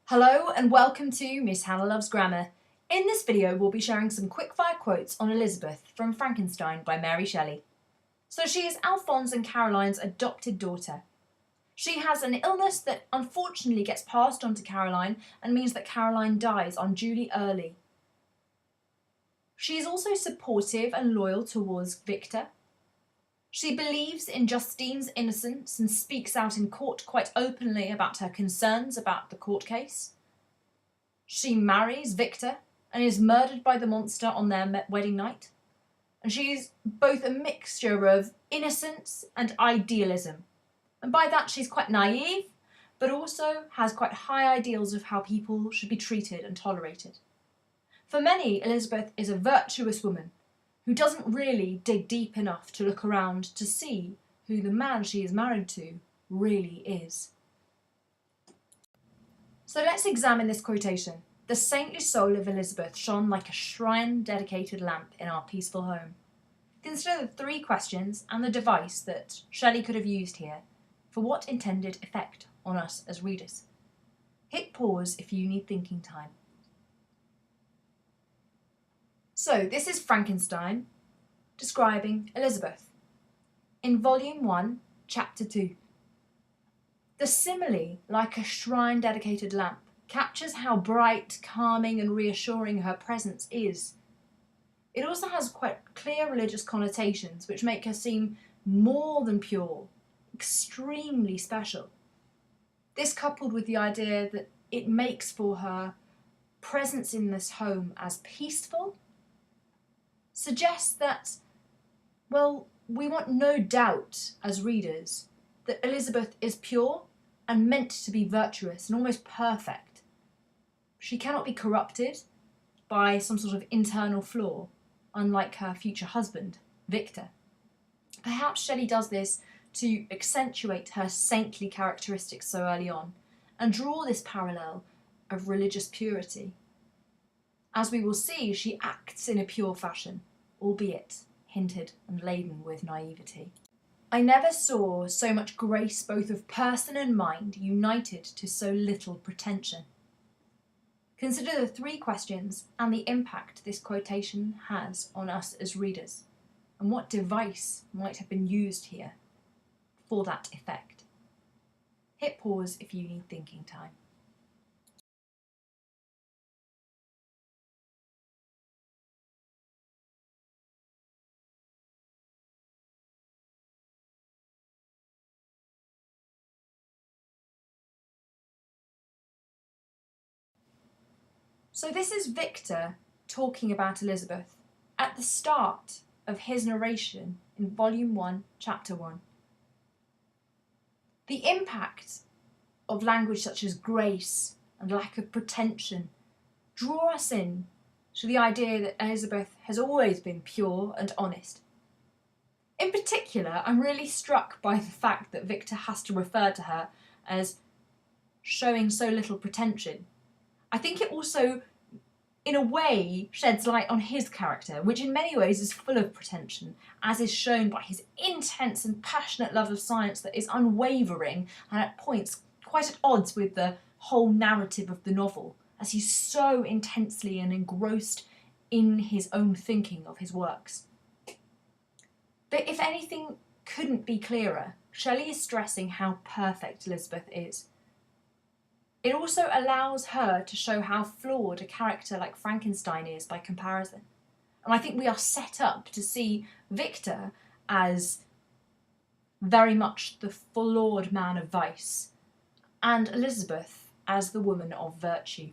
Hello and welcome to Miss Hannah Loves Grammar. In this video we'll be sharing some quickfire quotes on Elizabeth from Frankenstein by Mary Shelley. So she is Alphonse and Caroline's adopted daughter. She has an illness that unfortunately gets passed on to Caroline and means that Caroline dies unduly early. She is also supportive and loyal towards Victor. She believes in Justine's innocence and speaks out in court quite openly about her concerns about the court case. She marries Victor and is murdered by the monster on their wedding night. And she's both a mixture of innocence and idealism. And by that she's quite naive, but also has quite high ideals of how people should be treated and tolerated. For many, Elizabeth is a virtuous woman who doesn't really dig deep enough to look around to see who the man she is married to really is. So let's examine this quotation. The saintly soul of Elizabeth shone like a shrine-dedicated lamp in our peaceful home. Consider the three questions and the device that Shelley could have used here for what intended effect on us as readers. Hit pause if you need thinking time. So this is Frankenstein describing Elizabeth in Volume 1, Chapter 2. The simile, like a shrine-dedicated lamp, captures how bright, calming and reassuring her presence is. It also has quite clear religious connotations which make her seem more than pure, extremely special. This, coupled with the idea that it makes for her presence in this home as peaceful, suggests that, well, we want no doubt as readers that Elizabeth is pure and meant to be virtuous and almost perfect. She cannot be corrupted by some sort of internal flaw, unlike her future husband, Victor. Perhaps Shelley does this to accentuate her saintly characteristics so early on and draw this parallel of religious purity. As we will see, she acts in a pure fashion, albeit hinted and laden with naivety. I never saw so much grace both of person and mind united to so little pretension. Consider the three questions and the impact this quotation has on us as readers, and what device might have been used here for that effect. Hit pause if you need thinking time. So this is Victor talking about Elizabeth at the start of his narration in Volume 1, Chapter 1. The impact of language such as grace and lack of pretension draw us in to the idea that Elizabeth has always been pure and honest. In particular, I'm really struck by the fact that Victor has to refer to her as showing so little pretension. I think it also, in a way, sheds light on his character, which in many ways is full of pretension, as is shown by his intense and passionate love of science that is unwavering and at points quite at odds with the whole narrative of the novel, as he's so intensely and engrossed in his own thinking of his works. But if anything couldn't be clearer, Shelley is stressing how perfect Elizabeth is. It also allows her to show how flawed a character like Frankenstein is by comparison. And I think we are set up to see Victor as very much the flawed man of vice, and Elizabeth as the woman of virtue.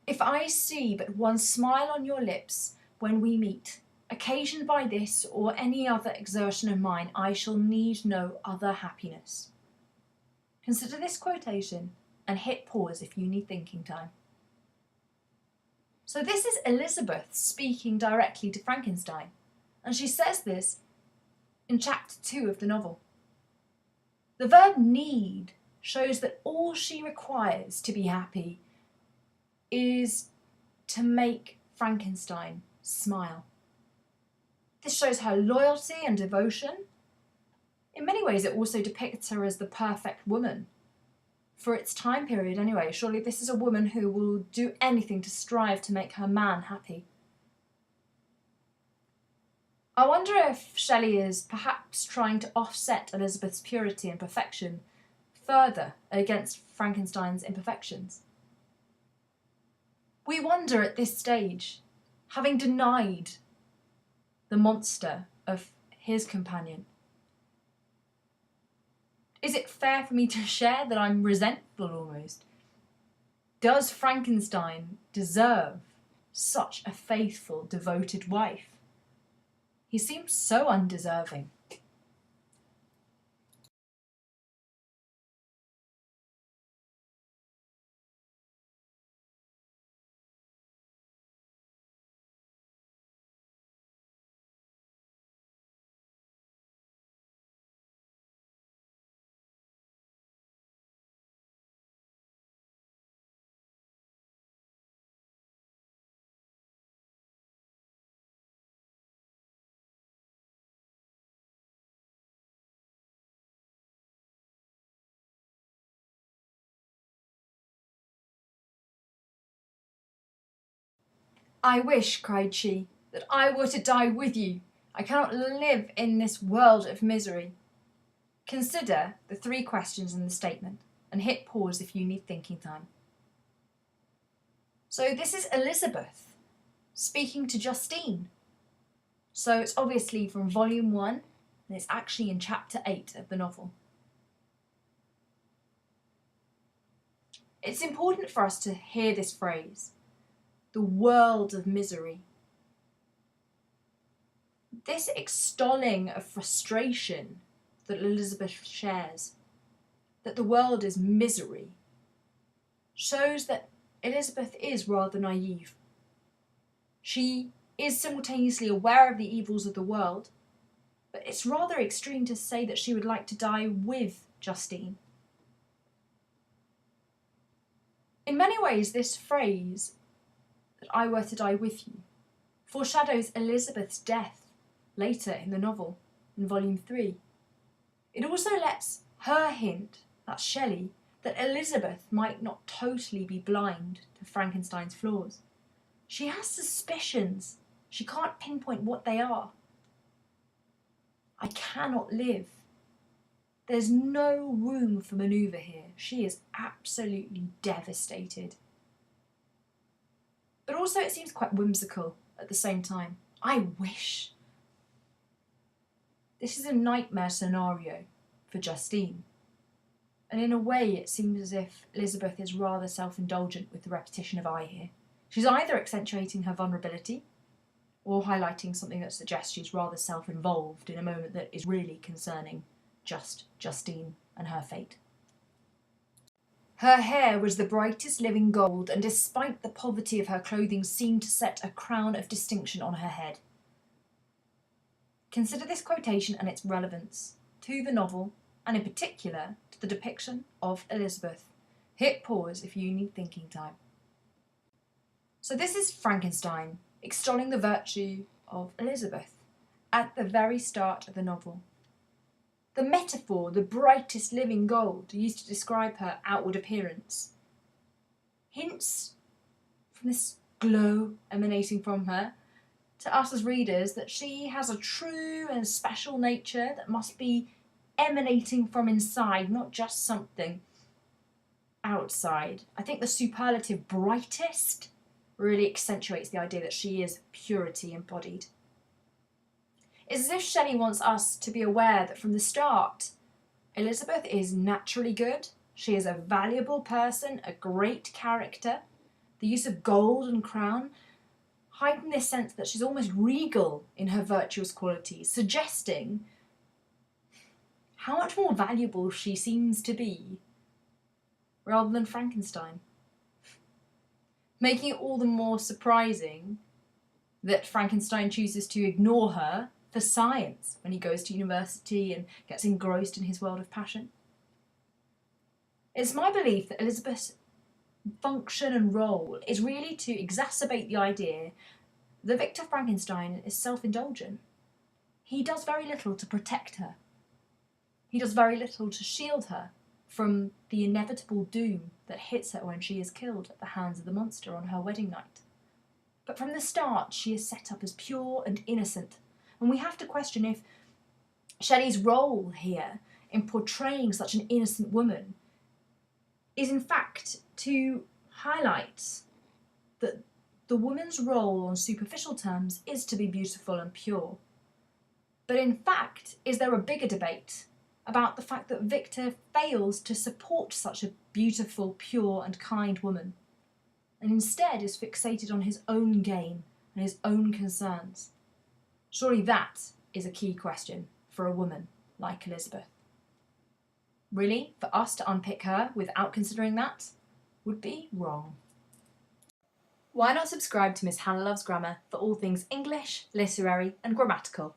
If I see but one smile on your lips when we meet, occasioned by this or any other exertion of mine, I shall need no other happiness. Consider this quotation and hit pause if you need thinking time. So this is Elizabeth speaking directly to Frankenstein, and she says this in Chapter 2 of the novel. The verb need shows that all she requires to be happy is to make Frankenstein smile. This shows her loyalty and devotion. In many ways, it also depicts her as the perfect woman. For its time period anyway, surely this is a woman who will do anything to strive to make her man happy. I wonder if Shelley is perhaps trying to offset Elizabeth's purity and perfection further against Frankenstein's imperfections. We wonder at this stage, having denied the monster of his companion, is it fair for me to share that I'm resentful almost? Does Frankenstein deserve such a faithful, devoted wife? He seems so undeserving. I wish, cried she, that I were to die with you. I cannot live in this world of misery. Consider the 3 questions in the statement and hit pause if you need thinking time. So this is Elizabeth speaking to Justine. So it's obviously from volume 1 and it's actually in chapter 8 of the novel. It's important for us to hear this phrase, the world of misery. This extolling of frustration that Elizabeth shares, that the world is misery, shows that Elizabeth is rather naive. She is simultaneously aware of the evils of the world, but it's rather extreme to say that she would like to die with Justine. In many ways, this phrase, that I were to die with you, foreshadows Elizabeth's death later in the novel, in volume 3. It also lets her hint, that's Shelley, that Elizabeth might not totally be blind to Frankenstein's flaws. She has suspicions. She can't pinpoint what they are. I cannot live. There's no room for manoeuvre here. She is absolutely devastated. But also it seems quite whimsical at the same time. I wish. This is a nightmare scenario for Justine. And in a way it seems as if Elizabeth is rather self-indulgent with the repetition of I here. She's either accentuating her vulnerability or highlighting something that suggests she's rather self-involved in a moment that is really concerning just Justine and her fate. Her hair was the brightest living gold, and despite the poverty of her clothing, seemed to set a crown of distinction on her head. Consider this quotation and its relevance to the novel, and in particular to the depiction of Elizabeth. Hit pause if you need thinking time. So this is Frankenstein extolling the virtue of Elizabeth at the very start of the novel. The metaphor, the brightest living gold, used to describe her outward appearance, hints from this glow emanating from her to us as readers that she has a true and special nature that must be emanating from inside, not just something outside. I think the superlative brightest really accentuates the idea that she is purity embodied. It's as if Shelley wants us to be aware that from the start, Elizabeth is naturally good, she is a valuable person, a great character. The use of gold and crown heighten this sense that she's almost regal in her virtuous qualities, suggesting how much more valuable she seems to be rather than Frankenstein. Making it all the more surprising that Frankenstein chooses to ignore her for science when he goes to university and gets engrossed in his world of passion. It's my belief that Elizabeth's function and role is really to exacerbate the idea that Victor Frankenstein is self-indulgent. He does very little to protect her. He does very little to shield her. from the inevitable doom that hits her when she is killed at the hands of the monster on her wedding night. But from the start, she is set up as pure and innocent, and we have to question if Shelley's role here in portraying such an innocent woman is in fact to highlight that the woman's role on superficial terms is to be beautiful and pure. But in fact, is there a bigger debate about the fact that Victor fails to support such a beautiful, pure and kind woman, and instead is fixated on his own gain and his own concerns? Surely that is a key question for a woman like Elizabeth. Really, for us to unpick her without considering that would be wrong. Why not subscribe to Miss Hannah Loves Grammar for all things English, literary and grammatical?